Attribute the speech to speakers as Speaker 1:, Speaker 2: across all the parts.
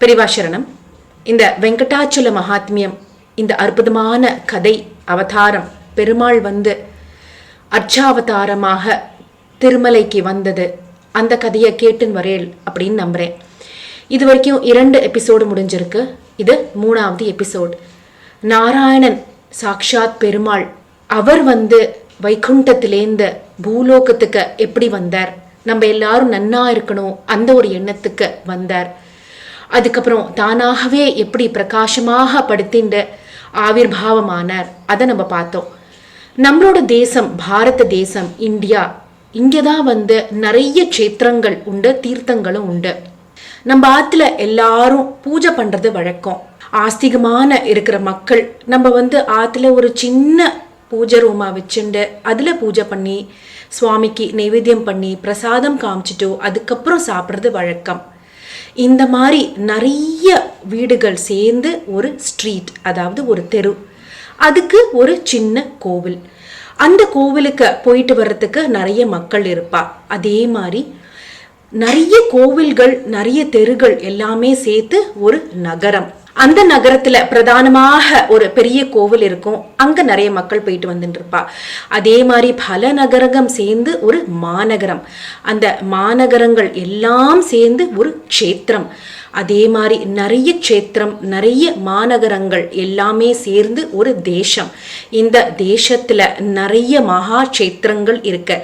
Speaker 1: பெரிவாசரணம். இந்த வெங்கடாச்சல மகாத்மியம், இந்த அற்புதமான கதை அவதாரம், பெருமாள் வந்து அர்ச்சாவதாரமாக திருமலைக்கு வந்தது, அந்த கதையை கேட்டுன்னு வரேள் அப்படின்னு நம்புறேன். இது வரைக்கும் 2 எபிசோடு முடிஞ்சிருக்கு. இது 3வது எபிசோடு. நாராயணன் சாக்ஷாத் பெருமாள் அவர் வந்து வைகுண்டத்திலேந்து பூலோகத்துக்கு எப்படி வந்தார், நம்ம எல்லாரும் நன்னா இருக்கணும் அந்த ஒரு எண்ணத்துக்கு வந்தார். அதுக்கப்புறம் தானாகவே எப்படி பிரகாசமாக படுத்திண்டு ஆவிர்பாவமானார், அதை நம்ம பார்த்தோம். நம்மளோட தேசம் பாரத தேசம், இந்தியா, இங்கே தான் வந்து நிறைய க்ஷேத்திரங்கள் உண்டு, தீர்த்தங்களும் உண்டு. நம்ம ஆற்றுல எல்லாரும் பூஜை பண்ணுறது வழக்கம். ஆஸ்திகமான இருக்கிற மக்கள் நம்ம வந்து ஆற்றுல ஒரு சின்ன பூஜை ரூமா வச்சுண்டு அதில் பூஜை பண்ணி சுவாமிக்கு நைவேத்தியம் பண்ணி பிரசாதம் காமிச்சிட்டு அதுக்கப்புறம் சாப்பிட்றது வழக்கம். இந்த மாதிரி நிறைய வீடுகள் சேர்ந்து ஒரு ஸ்ட்ரீட், அதாவது ஒரு தெரு, அதுக்கு ஒரு சின்ன கோவில். அந்த கோவிலுக்கு போயிட்டு வர்றதுக்கு நிறைய மக்கள் இருப்பா. அதே மாதிரி நிறைய கோவில்கள், நிறைய தெருகள் எல்லாமே சேர்த்து ஒரு நகரம். அந்த நகரத்துல பிரதானமாக ஒரு பெரிய கோவில் இருக்கும், அங்க நிறைய மக்கள் போயிட்டு வந்துட்டு இருப்பா. அதே மாதிரி பல நகரகம் சேர்ந்து ஒரு மாநகரம், அந்த மாநகரங்கள் எல்லாம் சேர்ந்து ஒரு க்ஷேத்திரம். அதே மாதிரி நிறைய க்ஷேத்திரம், நிறைய மாநகரங்கள் எல்லாமே சேர்ந்து ஒரு தேசம். இந்த தேசத்துல நிறைய மகா க்ஷேத்திரங்கள் இருக்கு.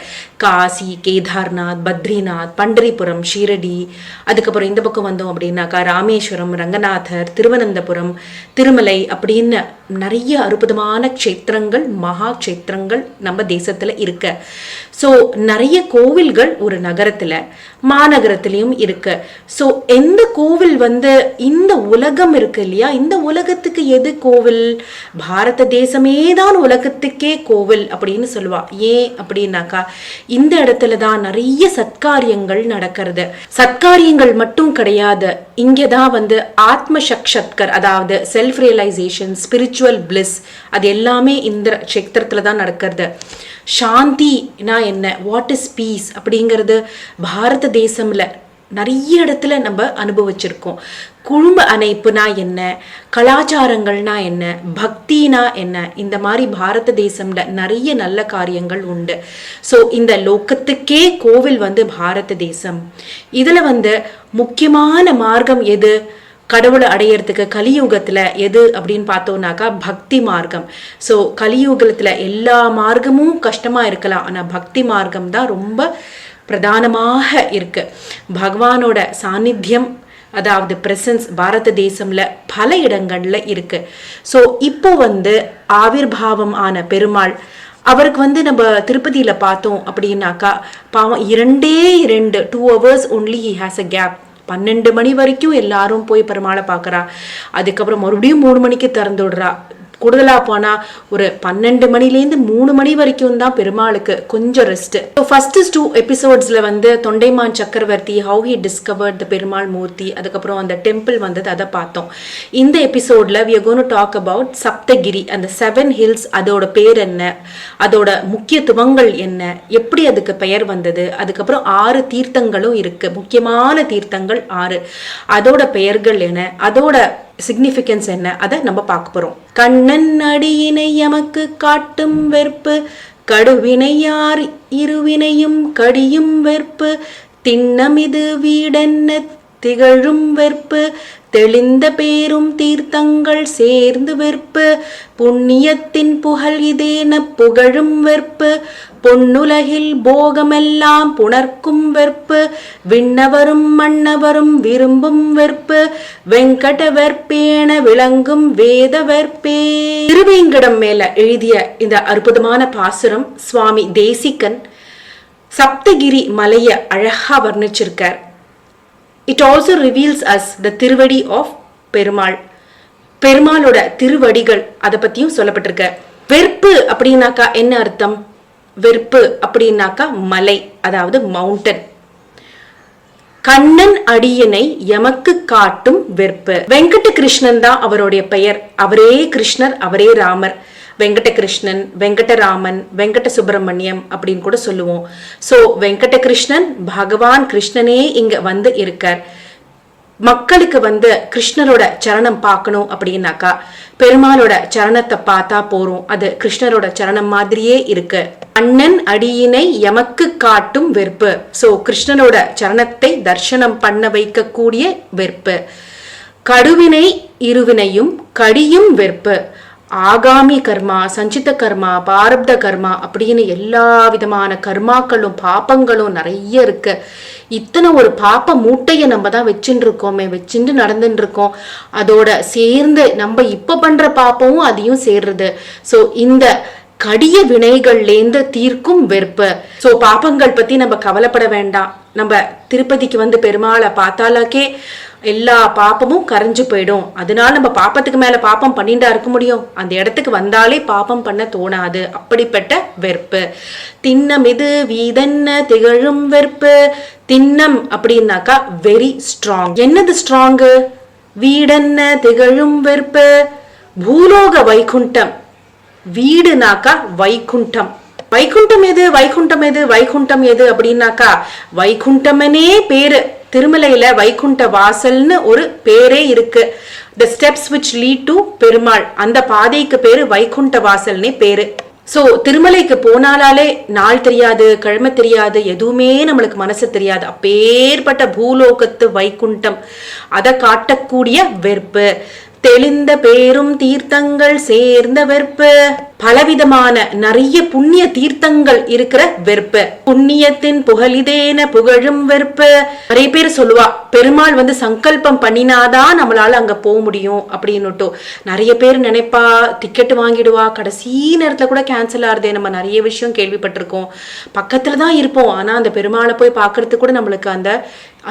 Speaker 1: காசி, கேதார்நாத், பத்ரிநாத், பண்டரிபுரம், ஷீரடி, அதுக்கப்புறம் இந்த பக்கம் வந்தோம் அப்படின்னாக்கா ராமேஸ்வரம், ரங்கநாதர், திருவனந்தபுரம், திருமலை அப்படின்னு நிறைய அற்புதமான க்ஷேத்திரங்கள், மகா க்ஷேத்திரங்கள் நம்ம தேசத்துல இருக்கு. ஸோ நிறைய கோவில்கள் ஒரு நகரத்துல, மாநகரத்திலையும் இருக்கு. ஸோ எந்த கோவில் வந்து இந்த உலகம் இருக்கு இல்லையா, இந்த உலகத்துக்கு எது கோவில்? பாரத தேசமே தான் உலகத்துக்கே கோவில் அப்படின்னு சொல்லுவா. ஏன் அப்படின்னாக்கா இந்த இடத்துல தான் நிறைய சத்காரியங்கள் நடக்கிறது. சத்காரியங்கள் மட்டும் கிடையாது, இங்கதான் வந்து ஆத்ம சக்ஷத்கர், அதாவது செல்ஃப் ரியலைசேஷன், ஸ்பிரிச்சுவல் பிளிஸ், அது எல்லாமே இந்த க்ஷேத்திரத்துல தான் நடக்கிறது. சாந்தினா என்ன, வாட் இஸ் பீஸ் அப்படிங்கிறது பாரத தேசம்ல நிறைய இடத்துல நம்ம அனுபவிச்சிருக்கோம். குடும்ப அணைப்புனா என்ன, கலாச்சாரங்கள்னா என்ன, பக்தினா என்ன, இந்த மாதிரி பாரத தேசம்ல நிறைய நல்ல காரியங்கள் உண்டு. ஸோ இந்த லோகத்துக்கே கோவில் வந்து பாரத தேசம். இதுல வந்து முக்கியமான மார்க்கம் எது கடவுளை அடையிறதுக்கு கலியுகத்துல எது அப்படின்னு பார்த்தோம்னாக்கா பக்தி மார்க்கம். ஸோ கலியுகத்துல எல்லா மார்க்கமும் கஷ்டமா இருக்கலாம், ஆனா பக்தி மார்க்கம் தான் ரொம்ப பிரதானமாக இருக்கு. பகவானோட சாநித்தியம், அதாவது பிரசன்ஸ் பாரத தேசம்ல பல இடங்கள்ல இருக்கு. ஸோ இப்போ வந்து ஆவிர்பாவம் ஆன பெருமாள், அவருக்கு வந்து நம்ம திருப்பதியில பார்த்தோம் அப்படின்னாக்கா பாவம் 2 hours only he has a gap. 12 மணி வரைக்கும் எல்லாரும் போய் பெருமாளை பார்க்குறா. அதுக்கப்புறம் மறுபடியும் 3 மணிக்கு திறந்து விடுறா. கூடுதலாக போனால் ஒரு 12 மணிலேருந்து 3 மணி வரைக்கும் தான் பெருமாளுக்கு கொஞ்சம் ரெஸ்ட்டு. ஸோ ஃபர்ஸ்ட் 2 எபிசோட்ஸில் வந்து தொண்டைமான் சக்கரவர்த்தி, ஹவு ஹி டிஸ்கவர்ட் த பெருமாள் மூர்த்தி, அதுக்கப்புறம் அந்த டெம்பிள் வந்தது, அதை பார்த்தோம். இந்த எபிசோடில் we are going to talk about Saptagiri, அந்த 7 hills, அதோட பேர் என்ன, அதோட முக்கியத்துவங்கள் என்ன, எப்படி அதுக்கு பெயர் வந்தது, அதுக்கப்புறம் 6 தீர்த்தங்களும் இருக்கு, முக்கியமான தீர்த்தங்கள் 6, அதோட பெயர்கள் என்ன, அதோட சிக்னிஃபிகன்ஸ் என்ன, அதை நம்ம பார்க்க போறோம். கண்ணன் அடியினை எமக்கு காட்டும் வெறுப்பு, கடுவினையார் இருவினையும் கடியும் வெறுப்பு, திண்ணமிது வீடென்ன திகழும் வெறுப்பு, தெளிந்த பேரும் தீர்த்தங்கள் சேர்ந்து வெறுப்பு, புண்ணியத்தின் புகழ் இதேன புகழும் வெறுப்பு, பொன்னுலகில் போகமெல்லாம் புணர்க்கும் வெறுப்பு, விண்ணவரும் மன்னவரும் விரும்பும் வெறுப்பு, வெங்கட வெற்பேன விளங்கும் வேத வெற்பே. திருவேங்கடம் மேல எழுதிய இந்த அற்புதமான பாசுரம் சுவாமி தேசிகன் சப்தகிரி மலைய அழகா வர்ணிச்சிருக்கார். It also reveals us the திருவடி of பெருமாள், பெருமாளோட திருவடிகள், அதை பத்தியும் சொல்லப்பட்டிருக்க. வெறுப்பு அப்படின்னாக்கா என்ன அர்த்தம்? வெறுப்பு அப்படின்னாக்கா மலை, அதாவது மவுண்டன். கண்ணன் அடியினை எமக்கு காட்டும் வெறுப்பு. வெங்கட கிருஷ்ணன் தான் அவருடைய பெயர். அவரே கிருஷ்ணர், அவரே ராமர். வெங்கடகிருஷ்ணன், வெங்கடராமன், வெங்கட சுப்பிரமணியம் அப்படின்னு கூட சொல்லுவோம். ஸோ வெங்கடகிருஷ்ணன், பகவான் கிருஷ்ணனே இங்க வந்து இருக்கார். மக்களுக்கு வந்து கிருஷ்ணரோட சரணம் பார்க்கணும் அப்படின்னாக்கா பெருமாளோட சரணத்தை பார்த்தா போறோம். அது கிருஷ்ணரோட சரணம் மாதிரியே இருக்கு. அண்ணன் அடியினை எமக்கு காட்டும் வெறுப்பு. சோ கிருஷ்ணரோட சரணத்தை தர்சனம் பண்ண வைக்கக்கூடிய வெறுப்பு. கடுவினை இருவினையும் கடியும் வெறுப்பு. ஆகாமி கர்மா, சஞ்சித கர்மா, பாரப்த கர்மா அப்படின்னு எல்லா விதமான கர்மாக்களும் பாப்பங்களும் நிறைய இருக்கு. இத்தனை ஒரு பாப்ப மூட்டைய நம்ம தான் வச்சுட்டு நடந்துட்டு இருக்கோம். அதோட சேர்ந்து நம்ம இப்ப பண்ற பாப்பமும் அதையும் சேர்றது. சோ இந்த கடிய வினைகள்லேந்து தீர்க்கும் வெறுப்பு. சோ பாப்பங்கள் பத்தி நம்ம கவலைப்பட வேண்டாம். நம்ம திருப்பதிக்கு வந்து பெருமாளை பார்த்தாலாக்கே எல்லா பாப்பமும் கரைஞ்சு போயிடும். அதனால நம்ம பாப்பத்துக்கு மேல பாப்பம் பண்ணிட்டா இருக்க முடியும்? அந்த இடத்துக்கு வந்தாலே பாப்பம் பண்ண தோணாது. அப்படிப்பட்ட வெறுப்பு. திண்ணம் இது வீதன்ன திகழும் வெறுப்பு. திண்ணம் அப்படின்னாக்கா வெரி ஸ்ட்ராங். என்னது ஸ்ட்ராங்கு? வீடன்ன திகழும் வெறுப்பு. பூலோக வைகுண்டம். வீடுனாக்கா வைகுண்டம். வைகுண்டம் எது? வைகுண்டம் எது? வைகுண்டம் எது அப்படின்னாக்கா வைகுண்டமனே பேரு. திருமலையில வைகுண்ட வாசல்னு ஒரு பேரே இருக்கு. The steps which lead to Perumal, அந்த பாதைக்கு பேரு வைகுண்ட வாசல்னே பேரு. சோ திருமலைக்கு போனாலே நாள் தெரியாது, கிழமை தெரியாது, எதுவுமே நம்மளுக்கு மனசு தெரியாது. அப்பேற்பட்ட பூலோகத்து வைகுண்டம் அதை காட்டக்கூடிய வெறுப்பு. தெளிந்த பேரும் தீர்த்தங்கள் சேர்ந்த வெறுப்பு. பலவிதமான நிறைய புண்ணிய தீர்த்தங்கள் இருக்கிற வெறுப்பு. புண்ணியத்தின் புகழிதேன புகழும் வெறுப்பு. நிறைய பேர் சொல்லுவா பெருமாள் வந்து சங்கல்பம் பண்ணினாதான் நம்மளால அங்க போக முடியும் அப்படின்னுட்டு. நிறைய பேர் நினைப்பா டிக்கெட் வாங்கிடுவா, கடைசி நேரத்துல கூட கேன்சல் ஆறுதே. நம்ம நிறைய விஷயம் கேள்விப்பட்டிருக்கோம். பக்கத்துலதான் இருப்போம், ஆனா அந்த பெருமாளை போய் பாக்குறதுக்கு கூட நம்மளுக்கு அந்த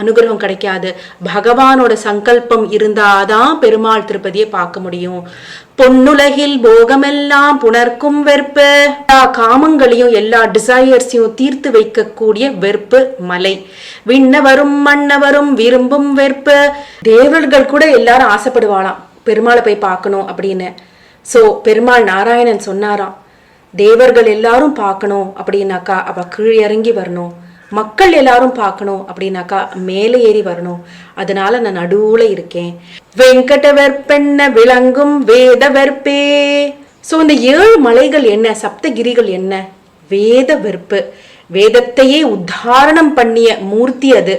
Speaker 1: அனுகிரகம் கிடைக்காது. பகவானோட சங்கல்பம் இருந்தாதான் பெருமாள் திருப்பதியை பார்க்க முடியும். பொன்னுலகில் போகமெல்லாம் புணர்க்கும் வெறுப்பு. எல்லா காமங்களையும் எல்லா டிசையர்ஸையும் தீர்த்து வைக்கக்கூடிய வெறுப்பு மலை. விண்ணவரும் மன்னவரும் விரும்பும் வெறுப்பு. தேவர்கள் கூட எல்லாரும் ஆசைப்படுவாளாம் பெருமாளை போய் பார்க்கணும் அப்படின்னு. சோ பெருமாள் நாராயணன் சொன்னாராம், தேவர்கள் எல்லாரும் பார்க்கணும் அப்படின்னாக்கா அவ கீழ் இறங்கி வரணும், மக்கள் எல்லாரும் பார்க்கணும் அப்படின்னாக்கா மேலே ஏறி வரணும். அதனால நான் நடுவுல இருக்கேன். வெங்கட வெற்பென்ன விளங்கும் வேத வெற்பே. சோ இந்த 7 மலைகள் என்ன, சப்தகிரிகள் என்ன? வேத வெற்பு. வேதத்தையே உத்தாரணம் பண்ணிய மூர்த்தி அது.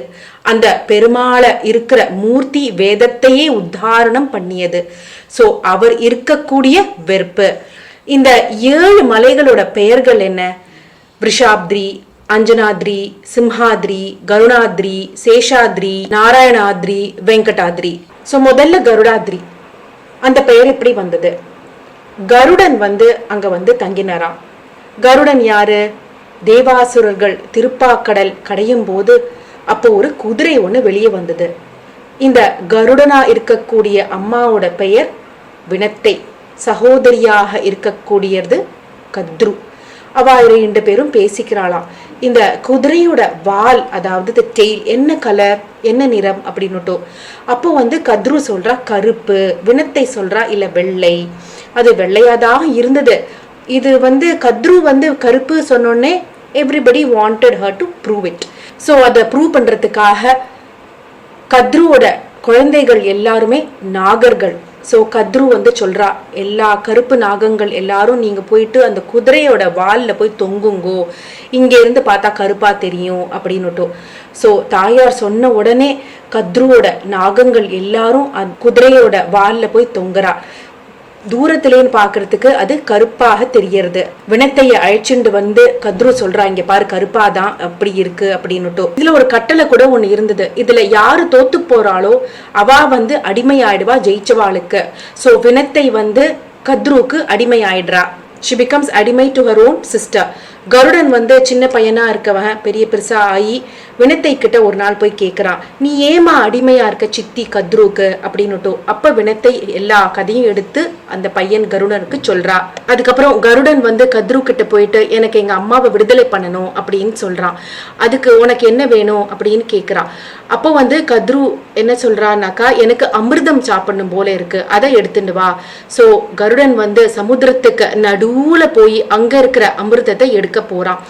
Speaker 1: அந்த பெருமாளை இருக்கிற மூர்த்தி வேதத்தையே உத்தாரணம் பண்ணியது. சோ அவர் இருக்கக்கூடிய வெற்பு. இந்த 7 மலைகளோட பெயர்கள் என்ன? விஷாப்திரி, அஞ்சனாத்ரி, சிம்ஹாத்ரி, கருணாத்ரி, சேஷாத்ரி, நாராயணாத்ரி, வெங்கடாத்ரி. சோ முதல்ல கருடாத்ரி. அந்த பெயர் எப்படி வந்தது? கருடன் வந்து அங்க வந்து தங்கினாராம். கருடன் யாரு? தேவாசுரர்கள் திருப்பாக்கடல் கடையும் போது அப்போ ஒரு குதிரை ஒண்ணு வெளியே வந்தது. இந்த கருடனா இருக்கக்கூடிய அம்மாவோட பெயர் வினத்தை. சகோதரியாக இருக்கக்கூடியது கத்ரு. அவ 2 பேரும் பேசிக்கிறாளாம். இந்த குதிரையோட வால், அதாவது டெயில் என்ன கலர், என்ன நிறம் அப்படின்னுட்டோ. அப்போ வந்து கத்ரு சொல்றா கருப்பு, வினத்தை சொல்றா இல்ல வெள்ளை. அது வெள்ளையாதான் இருந்தது. இது வந்து கத்ரு வந்து கருப்பு சொன்னோடனே everybody wanted her to prove it. So அதை ப்ரூவ் பண்றதுக்காக கத்ருவோட குழந்தைகள் எல்லாருமே நாகர்கள். ஸோ கத்ரு வந்து சொல்றா, எல்லா கருப்பு நாகங்கள் எல்லாரும் நீங்க போயிட்டு அந்த குதிரையோட வால்ல போய் தொங்குங்கோ, இங்க இருந்து பார்த்தா கருப்பா தெரியும் அப்படின்னுட்டோம். ஸோ தாயார் சொன்ன உடனே கத்ருவோட நாகங்கள் எல்லாரும் குதிரையோட வால்ல போய் தொங்குறா. தூரத்திலேன்னு பாக்குறதுக்கு அது கருப்பாக தெரியறது. வினத்தைய அழைச்சுண்டு வந்து கத்ரு சொல்றா, இங்க பாரு கருப்பாதான் அப்படி இருக்கு அப்படின்னுட்டோ. இதுல ஒரு கட்டளை கூட ஒண்ணு இருந்தது. இதுல யாரு தோத்து போறாளோ அவ வந்து அடிமை ஆயிடுவா ஜெயிச்சவாளுக்கு. சோ வினத்தை வந்து கத்ருக்கு அடிமை ஆயிடுறா. she becomes அடிமை to her own sister. கருடன் வந்து சின்ன பையனா இருக்கவன் பெரிய பெருசா ஆகி வினத்தை கிட்ட ஒரு நாள் போய் கேட்கிறான், நீ ஏமா அடிமையா இருக்க சித்தி கத்ருக்கு அப்படின்னுட்டோ. அப்ப வினத்தை எல்லா கதையும் எடுத்து அந்த பையன் கருடனுக்கு சொல்றா. அதுக்கப்புறம் கருடன் வந்து கத்ரு கிட்ட போயிட்டு எனக்கு எங்க அம்மாவை விடுதலை பண்ணணும் அப்படின்னு சொல்றான். அதுக்கு உனக்கு என்ன வேணும் அப்படின்னு கேட்கிறான். அப்போ வந்து கத்ரு என்ன சொல்றான்னாக்கா, எனக்கு அமிர்தம் சாப்பிடணும் போல இருக்கு, அதை எடுத்துட்டு வா. சோ கருடன் வந்து சமுத்திரத்துக்கு நடுவுல போய் அங்க இருக்கிற அமிர்தத்தை எடுக்க இருக்க போறான்.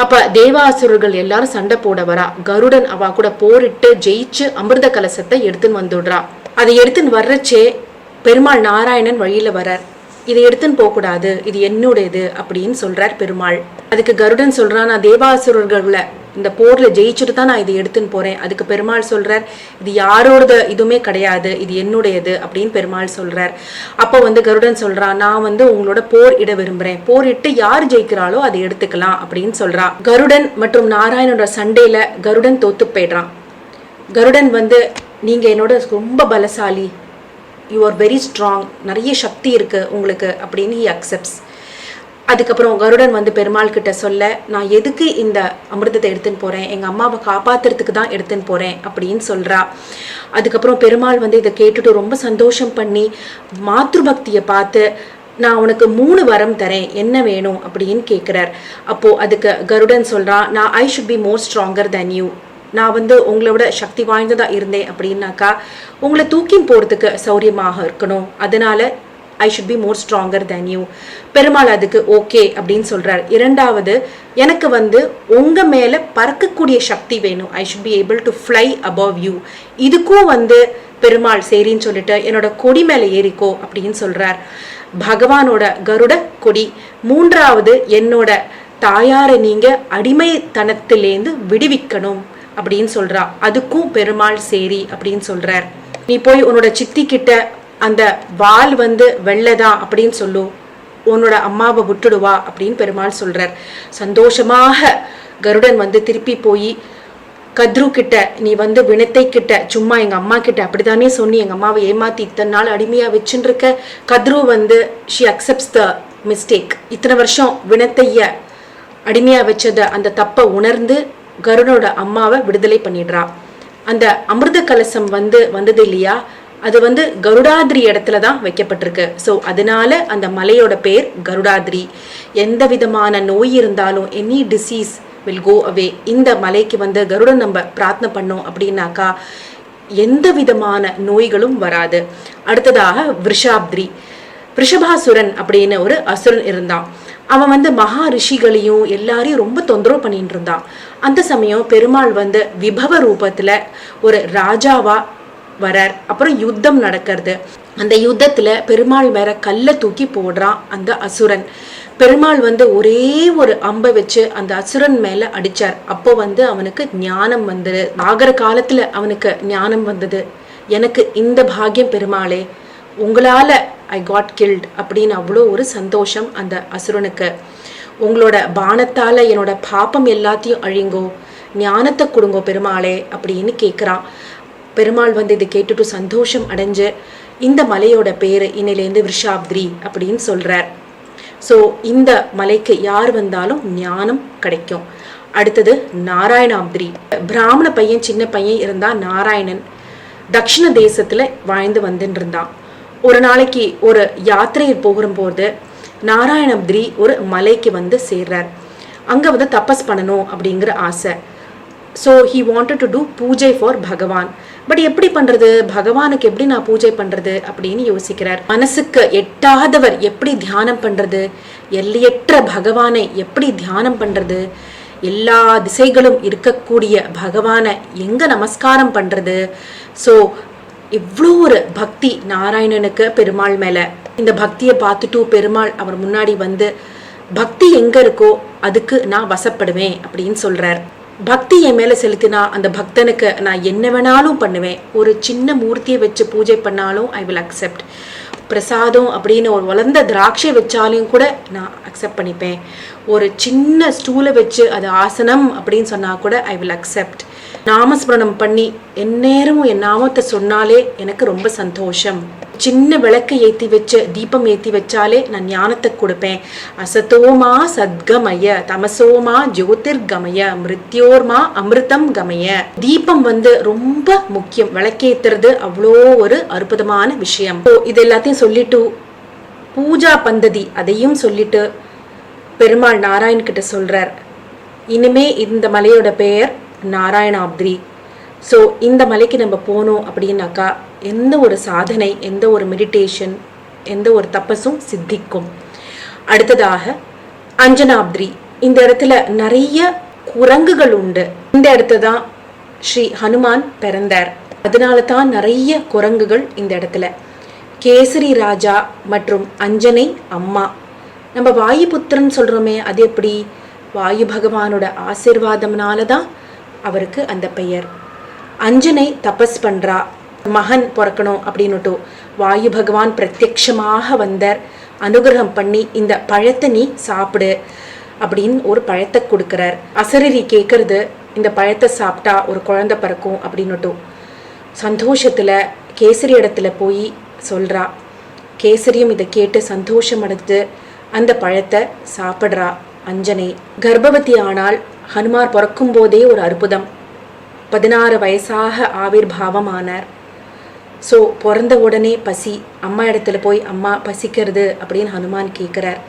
Speaker 1: அப்ப தேவாசுரர்கள் எல்லாரும் சண்டை போட வரா. கருடன் அவ கூட போரிட்டு ஜெயிச்சு அமிர்த கலசத்தை எடுத்துன்னு வந்துடுறா. அதை எடுத்துன்னு வர்றச்சே பெருமாள் நாராயணன் வழியில வரார். இதை எடுத்துன்னு போக கூடாது, இது என்னுடையது அப்படின்னு சொல்றார் பெருமாள். அதுக்கு கருடன் சொல்றான், நான் தேவாசுரர்கள்ல இந்த போர்ல ஜெயிச்சுட்டு தான் நான் இதை எடுத்துன்னு போறேன். அதுக்கு பெருமாள் சொல்றார், இது யாரோடது இதுவுமே கிடையாது, இது என்னுடையது அப்படின்னு பெருமாள் சொல்றார். அப்போ கருடன் சொல்றான், நான் உங்களோட போர் இட விரும்புறேன், போர் இட்டு யார் ஜெயிக்கிறாளோ அதை எடுத்துக்கலாம் அப்படின்னு சொல்றான். கருடன் மற்றும் நாராயணோட சண்டையில கருடன் தோத்து போயிடுறான். கருடன் நீங்க என்னோட ரொம்ப பலசாலி, யூ ஆர் வெரி ஸ்ட்ராங், நிறைய சக்தி இருக்கு உங்களுக்கு அப்படின்னு ஹி அக்செப்ட்ஸ். அதுக்கப்புறம் கருடன் பெருமாள் கிட்ட சொல்ல, நான் எதுக்கு இந்த அமிர்தத்தை எடுத்துன்னு போறேன், எங்க அம்மாவை காப்பாத்துறதுக்கு தான் எடுத்துன்னு போறேன் அப்படின்னு சொல்றா. அதுக்கப்புறம் பெருமாள் இதை கேட்டுட்டு ரொம்ப சந்தோஷம் பண்ணி மாத்ரு பக்தியை பார்த்து, நான் உனக்கு 3 வரம் தரேன், என்ன வேணும் அப்படின்னு கேட்கிறார். அப்போ அதுக்கு கருடன் சொல்றான், நான் I should be more stronger than you, நான் உங்களோட சக்தி வாய்ந்ததா இருந்தேன் அப்படின்னாக்கா உங்களை தூக்கின் போறதுக்கு சௌரியமாக இருக்கணும், அதனால I should be more stronger than you. Perumal அதுக்கு ஓகே அப்படின்னு சொல்றார். இரண்டாவது, எனக்கு உங்க மேல பறக்கக்கூடிய சக்தி வேணும், I should be able to fly above you. இதுக்கும் பெருமாள் சரின்னு சொல்லிட்டு என்னோட கொடி மேல ஏறிக்கோ அப்படின்னு சொல்றார். பகவானோட கருட கொடி. மூன்றாவது, என்னோட தாயாரை நீங்க அடிமைத்தனத்திலேந்து விடுவிக்கணும் அப்படின்னு சொல்றா. அதுக்கும் பெருமாள் சரி அப்படின்னு சொல்றார். நீ போய் உன்னோட சித்தி கிட்ட அந்த வால் வெள்ளதான் அப்படின்னு சொல்லு, உன்னோட அம்மாவை விட்டுடுவா அப்படின்னு பெருமாள் சொல்றார். சந்தோஷமாக கருடன் திருப்பி போய் கத்ரு கிட்ட, நீ வினத்தை கிட்ட சும்மா எங்க அம்மா கிட்ட அப்படித்தானே சொன்னி எங்க அம்மாவை ஏமாத்தி இத்தனை நாள் அடிமையா வச்சுட்டு இருக்க. Kadru she accepts the mistake. இத்தனை வருஷம் வினத்தைய அடிமையா வச்சத அந்த தப்பை உணர்ந்து கருடனோட அம்மாவை விடுதலை பண்ணிடுறா. அந்த அமிர்த கலசம் வந்தது இல்லையா, அது கருடாதிரி இடத்துல தான் வைக்கப்பட்டிருக்கு. ஸோ அதனால அந்த மலையோட பேர் கருடாதிரி. எந்த விதமான நோய் இருந்தாலும் எனி டிசீஸ் வில் கோ அவே. இந்த மலைக்கு கருடன் நம்ம பிரார்த்தனை பண்ணோம் அப்படின்னாக்கா எந்த விதமான நோய்களும் வராது. அடுத்ததாக விஷாப்திரி. ரிஷபாசுரன் அப்படின்னு ஒரு அசுரன் இருந்தான். அவன் மகா ரிஷிகளையும் எல்லாரையும் ரொம்ப தொந்தரவு பண்ணிட்டு இருந்தான். அந்த சமயம் பெருமாள் விபவ ரூபத்துல ஒரு ராஜாவா வரார். அப்புறம் யுத்தம் நடக்கிறது. அந்த யுத்தத்துல பெருமாள் மேல கல்லை தூக்கி போடுறான் அந்த அசுரன். பெருமாள் ஒரே ஒரு அம்பை வச்சு அந்த அசுரன் மேல அடிச்சார். அப்போ அவனுக்கு ஞானம் வந்தது. ஆகிற காலத்துல அவனுக்கு ஞானம் வந்தது. எனக்கு இந்த பாக்கியம் பெருமாளே, உங்களால ஐ காட் கில்ட் அப்படின்னு அவ்வளோ ஒரு சந்தோஷம் அந்த அசுரனுக்கு. உங்களோட பானத்தால என்னோட பாப்பம் எல்லாத்தையும் அழிங்கோ, ஞானத்தை கொடுங்கோ பெருமாளே அப்படின்னு கேட்குறான். பெருமாள் இதை கேட்டுட்டு சந்தோஷம் அடைஞ்சு இந்த மலையோட பேரு இன்னிலேருந்து விஷாப்திரி அப்படின்னு சொல்றார். ஸோ இந்த மலைக்கு யார் வந்தாலும் ஞானம் கிடைக்கும். அடுத்தது நாராயணாப்திரி. பிராமண பையன் சின்ன பையன் இருந்தா நாராயணன் தக்ஷிண தேசத்துல வாழ்ந்து வந்துட்டு இருந்தான். ஒரு நாளைக்கு ஒரு யாத்திரையில் போகும்போது நாராயணாப்திரி ஒரு மலைக்கு சேர்றார். அங்க தபஸ் பண்ணணும் அப்படிங்கிற ஆசை. So he wanted to do puja for Bhagavan. But எப்படி பண்றது, பகவானுக்கு எப்படி நான் பூஜை பண்றது அப்படின்னு யோசிக்கிறார். மனசுக்கு எட்டாதவர் எப்படி தியானம் பண்றது, எல்லையற்ற பகவானை எப்படி தியானம் பண்றது, எல்லா திசைகளும் இருக்கக்கூடிய பகவானை எங்க நமஸ்காரம் பண்றது. ஸோ இவ்வளோ ஒரு பக்தி நாராயணனுக்கு பெருமாள் மேல. இந்த பக்தியை பார்த்துட்டு பெருமாள் அவர் முன்னாடி பக்தி எங்க இருக்கோ அதுக்கு நான் வசப்படுவேன் அப்படின்னு சொல்றார். பக்தி என் மேல செலுத்தினா அந்த பக்தனுக்கு நான் என்ன வேணாலும் பண்ணுவேன். ஒரு சின்ன மூர்த்தியை வச்சு பூஜை பண்ணாலும் ஐ வில் அக்செப்ட். பிரசாதம் அப்படின்னு ஒரு வளர்ந்த திராட்சை வச்சாலையும் கூட நான் அக்செப்ட் பண்ணிப்பேன். ஒரு சின்ன ஸ்டூலை வச்சு அது ஆசனம் அப்படின்னு சொன்னா கூட ஐ வில் அக்செப்ட். நாமஸ்மரணம் பண்ணி எந்நேரமும் என் நாமத்தை சொன்னாலே எனக்கு ரொம்ப சந்தோஷம். சின்ன விளக்கு ஏற்றி வச்சு தீபம் ஏற்றி வச்சாலே நான் ஞானத்தை கொடுப்பேன். அசத்தோமா சத்கமய தமசோமா ஜோதிர்கமய மிருத்யோர்மா அமிர்தம் கமய. தீபம் ரொம்ப முக்கியம். விளக்கேத்துறது அவ்வளோ ஒரு அற்புதமான விஷயம். இது எல்லாத்தையும் சொல்லிட்டு பூஜா பந்ததி அதையும் சொல்லிட்டு பெருமாள் நாராயண் கிட்ட சொல்றார், இனிமே இந்த மலையோட பெயர் நாராயணாப்திரி. ஸோ இந்த மலைக்கு நம்ம போனோம் அப்படின்னாக்கா எந்த ஒரு சாதனை, எந்த ஒரு மெடிடேஷன், எந்த ஒரு தபஸும் சித்திக்கும். அடுத்ததாக அஞ்சனாப்திரி. இந்த இடத்துல நிறைய குரங்குகள் உண்டு. இந்த இடத்துல தான் ஸ்ரீ ஹனுமான் பிறந்தார். அதனால தான் நிறைய குரங்குகள் இந்த இடத்துல. கேசரி ராஜா மற்றும் அஞ்சனை அம்மா. நம்ம வாயுபுத்திரன் சொல்றோமே, அது எப்படி? வாயு பகவானோட ஆசீர்வாதம்னால தான் அவருக்கு அந்த பெயர். அஞ்சனை தபஸ் பண்றா, மகன் பிறக்கணும் அப்படின்னுட்டு வாயு பகவான் பிரத்யக்ஷமாக வந்தார். அனுகிரகம் பண்ணி இந்த பழத்தை நீ சாப்பிடு அப்படின்னு ஒரு பழத்தை கொடுக்கிறார். அசரீரி கேட்கறது, இந்த பழத்தை சாப்பிட்டா ஒரு குழந்தை பிறக்கும் அப்படின்னுட்டு. சந்தோஷத்துல கேசரி இடத்துல போய் சொல்றா. கேசரியும் இதை கேட்டு சந்தோஷம் அடைஞ்சு அந்த பழத்தை சாப்பிட்றா. அஞ்சனை கர்ப்பவதி ஆனால் ஹனுமார் பிறக்கும் போதே ஒரு அற்புதம். 16 வயசாக ஆவிர்பாவம் ஆனார். ஸோ பிறந்த உடனே பசி. அம்மா இடத்துல போய் அம்மா பசிக்கிறது அப்படின்னு ஹனுமான் கேட்குறார்.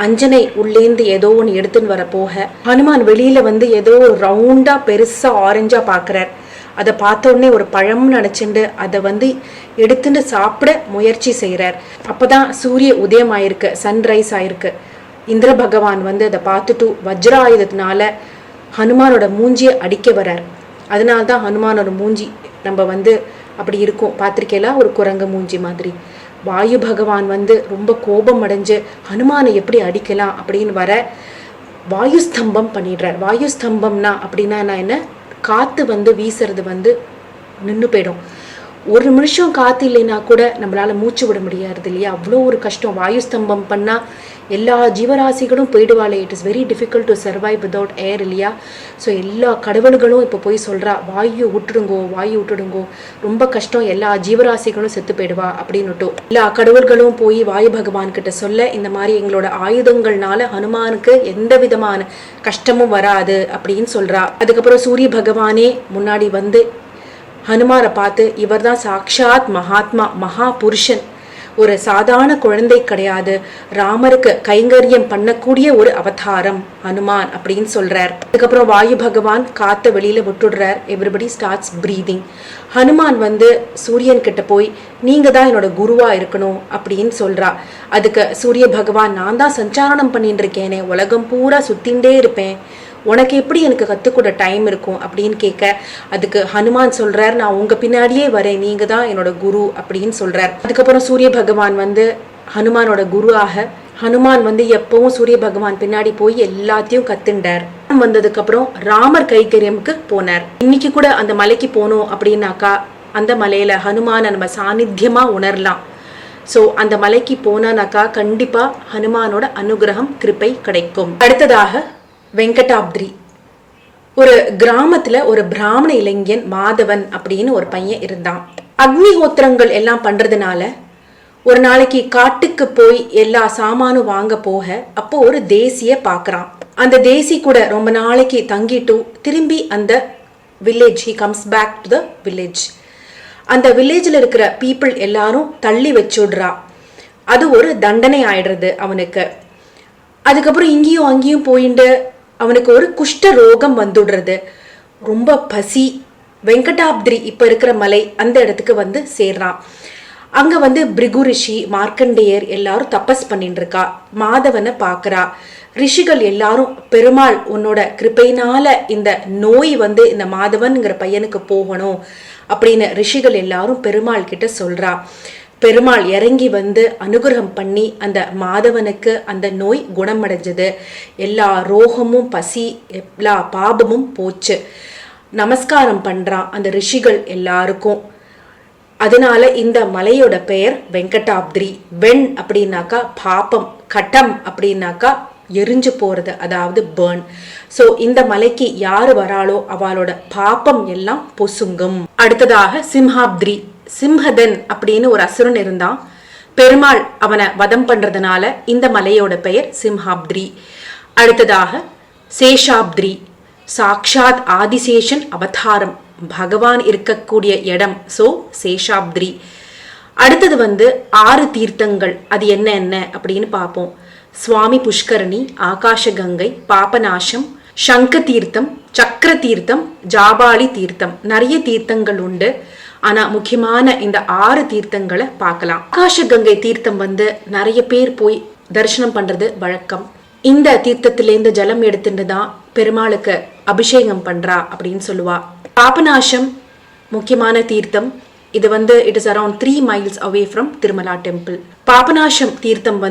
Speaker 1: அஞ்சனை உள்ளேந்து ஏதோ ஒன்று எடுத்துன்னு வர போக ஹனுமான் வெளியில வந்து ஏதோ ரவுண்டா பெருசா ஆரஞ்சா பார்க்குறார். அதை பார்த்த உடனே ஒரு பழம்னு நினச்சிண்டு அதை வந்து எடுத்துட்டு சாப்பிட முயற்சி செய்கிறார். அப்போதான் சூரிய உதயம் ஆயிருக்கு, சன்ரைஸ் ஆயிருக்கு. இந்திர பகவான் வந்து அதை பார்த்துட்டு வஜ்ராயுதத்தினால ஹனுமானோட மூஞ்சியை அடிக்க வர்றார். அதனால தான் ஹனுமானோட மூஞ்சி நம்ம வந்து அப்படி இருக்கும், பார்த்திருக்கேலா, ஒரு குரங்கு மூஞ்சி மாதிரி. வாயு பகவான் வந்து ரொம்ப கோபம் அடைஞ்சு ஹனுமானை எப்படி அடிக்கலாம் அப்படின்னு வர வாயு ஸ்தம்பம் பண்ணிடுறார். வாயு ஸ்தம்பம்னா அப்படின்னா நான் என்ன, காற்று வந்து வீசுறது வந்து நின்று போயிடும். ஒரு நிமிஷம் காற்று இல்லைன்னா கூட நம்மளால மூச்சு விட முடியாது இல்லையா, அவ்வளோ ஒரு கஷ்டம். வாயு ஸ்தம்பம் பண்ணால் எல்லா ஜீவராசிகளும் போயிடுவாளே. It is very difficult to survive without air இல்லையா. ஸோ எல்லா கடவுள்களும் இப்போ போய் சொல்கிறா, வாயு விட்டுடுங்கோ, வாயு விட்டுடுங்கோ, ரொம்ப கஷ்டம், எல்லா ஜீவராசிகளும் செத்து போயிடுவா அப்படின்னுட்டு. எல்லா கடவுள்களும் போய் வாயு பகவான் கிட்ட சொல்ல, இந்த மாதிரி எங்களோட ஆயுதங்கள்னால ஹனுமானுக்கு எந்த விதமான கஷ்டமும் வராது அப்படின்னு சொல்றா. அதுக்கப்புறம் சூரிய பகவானே முன்னாடி வந்து ஹனுமாரை பார்த்து, இவர் தான் சாக்ஷாத் மகாத்மா, மகா புருஷன், ஒரு சாதாரண குழந்தை கிடையாது, ராமருக்கு கைங்கரியம் பண்ணக்கூடிய ஒரு அவதாரம் ஹனுமான் அப்படின்னு சொல்றார். அதுக்கப்புறம் வாயு பகவான் காத்த வெளியில விட்டுடுறார். Everybody starts breathing. ஹனுமான் வந்து சூரியன் கிட்ட போய், நீங்க தான் என்னோட குருவா இருக்கணும் அப்படின்னு சொல்றா. அதுக்கு சூரிய பகவான், நான் தான் சஞ்சாரணம் பண்ணிட்டு இருக்கேனே, உலகம் பூரா சுத்தின்ண்டே இருப்பேன், உனக்கு எப்படி எனக்கு கற்றுக்கூட டைம் இருக்கும் அப்படின்னு கேட்க, அதுக்கு ஹனுமான் சொல்றார், நான் உங்க பின்னாடியே வரேன், நீங்க தான் என்னோட குரு அப்படின்னு சொல்றார். அதுக்கப்புறம் சூரிய பகவான் வந்து ஹனுமானோட குருவாக, ஹனுமான் வந்து எப்பவும் சூரிய பகவான் பின்னாடி போய் எல்லாத்தையும் கத்துண்டார். வந்ததுக்கு அப்புறம் ராமர் கைங்கரியமுக்கு போனார். இன்னைக்கு கூட அந்த மலைக்கு போனோம் அப்படின்னாக்கா அந்த மலையில ஹனுமான நம்ம சாநித்தியமா உணரலாம். ஸோ அந்த மலைக்கு போனானாக்கா கண்டிப்பா ஹனுமானோட அனுகிரகம் கிருபை கிடைக்கும். அடுத்ததாக வெங்கடாப்திரி. ஒரு கிராமத்துல ஒரு பிராமண இளைஞன் மாதவன் அப்படின்னு ஒரு பையன் இருந்தான். அக்னிஹோத்திரங்கள் எல்லாம் பண்றதுனால ஒரு நாளைக்கு காட்டுக்கு போய் எல்லா சாமானும் வாங்க போக அப்போ ஒரு தேசிய பாக்குறான். அந்த தேசி கூட ரொம்ப நாளைக்கு தங்கிட்டு திரும்பி அந்த village, he comes back to the village. அந்த வில்லேஜில் இருக்கிற பீப்புள் எல்லாரும் தள்ளி வச்சுடுறா. அது ஒரு தண்டனை ஆயிடுறது அவனுக்கு. அதுக்கப்புறம் இங்கேயும் அங்கேயும் போயிட்டு அவனுக்கு ஒரு குஷ்ட ரோகம் வந்துடுறது. ரொம்ப பசி. வெங்கடாப்திரி இப்ப இருக்கிற மலை அந்த இடத்துக்கு வந்து சேர்றான். அங்க வந்து பிருகு ரிஷி, மார்க்கண்டேயர் எல்லாரும் தபஸ் பண்ணிட்டு இருக்கா. மாதவனை பாக்குறா. ரிஷிகள் எல்லாரும், பெருமாள் உன்னோட கிருபையினால இந்த நோய் வந்து இந்த மாதவன்கிற பையனுக்கு போகணும் அப்படின்னு ரிஷிகள் எல்லாரும் பெருமாள் கிட்ட சொல்றா. பெருமாள் இறங்கி வந்து அனுகிரகம் பண்ணி அந்த மாதவனுக்கு அந்த நோய் குணமடைஞ்சது. எல்லா ரோகமும், பசி, எல்லா பாபமும் போச்சு. நமஸ்காரம் பண்றான் அந்த ரிஷிகள் எல்லாருக்கும். அதனால இந்த மலையோட பெயர் வெங்கடாப்திரி. வெண் அப்படின்னாக்கா பாபம், கட்டம் அப்படின்னாக்கா எரிஞ்சு போறது, அதாவது பேர்ன். சோ இந்த மலைக்கு யாரு வராளோ அவளோட பாபம் எல்லாம் பொசுங்கும். அடுத்ததாக சிம்ஹாப்திரி. சிம்ஹதன் அப்படின்னு ஒரு அசுரன் இருந்தான். பெருமாள் அவனை வதம் பண்றதுனால இந்த மலையோட பெயர் சிம்ஹாப்திரி. அடுத்ததாக சேஷாப்திரி. சாக்ஷாத் ஆதிசேஷன் அவதாரம், பகவான் இருக்கக்கூடிய இடம். சோ சேஷாப்திரி. அடுத்தது வந்து 6 தீர்த்தங்கள். அது என்ன என்ன அப்படின்னு பார்ப்போம். சுவாமி புஷ்கரணி, ஆகாஷ கங்கை, பாபநாசம், சங்க தீர்த்தம், சக்கர தீர்த்தம், ஜாபாலி தீர்த்தம். நிறைய தீர்த்தங்கள் உண்டு. ஆனா முக்கியமான இந்த 6 தீர்த்தங்களை பார்க்கலாம். ஆகாஷ கங்கை தீர்த்தம் வந்து நிறைய பேர் போய் தரிசனம் பண்றது வழக்கம். இந்த தீர்த்தத்திலேருந்து ஜலம் எடுத்துட்டு தான் பெருமாளுக்கு அபிஷேகம் பண்றா அப்படின்னு சொல்லுவா. பாபநாசம் முக்கியமான தீர்த்தம். இது it is around 3 miles away from Tirumala temple. Papanasam தீர்த்தம்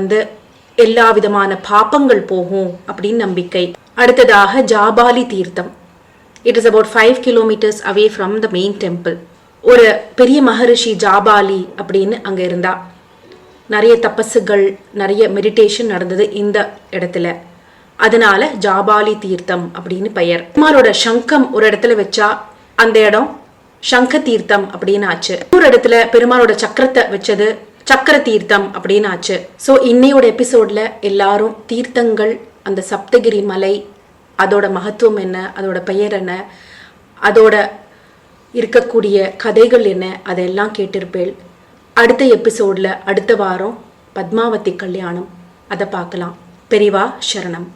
Speaker 1: எல்லா விதமான பாப்பங்கள் போகும் அப்படின்னு நம்பிக்கை. அடுத்ததாக ஜாபாலி தீர்த்தம். It is about 5 kilometers away from the main temple. ஒரு பெரிய மகரிஷி ஜாபாலி அப்படின்னு அங்க இருந்தா. நிறைய தபசுகள், நிறைய மெடிடேஷன் நடந்தது இந்த இடத்துல. அதனால ஜாபாலி தீர்த்தம் அப்படின்னு பெயர். பெருமாளோட சங்கம் ஒரு இடத்துல வச்சா அந்த இடம் சங்க தீர்த்தம் அப்படின்னு ஆச்சு. ஒரு இடத்துல பெருமாளோட சக்கரத்தை வச்சது சக்கர தீர்த்தம் அப்படின்னு ஆச்சு. ஸோ இன்னையோட எபிசோட்ல எல்லாரும் தீர்த்தங்கள், அந்த சப்தகிரி மலை, அதோட மகத்துவம் என்ன, அதோட பெயர் என்ன, அதோட இருக்கக்கூடிய கதைகள் என்ன, அதெல்லாம் கேட்டிருப்பேள். அடுத்த எபிசோட்ல அடுத்த வாரம் பத்மாவதி கல்யாணம், அதை பார்க்கலாம். பெரிவா சரணம்.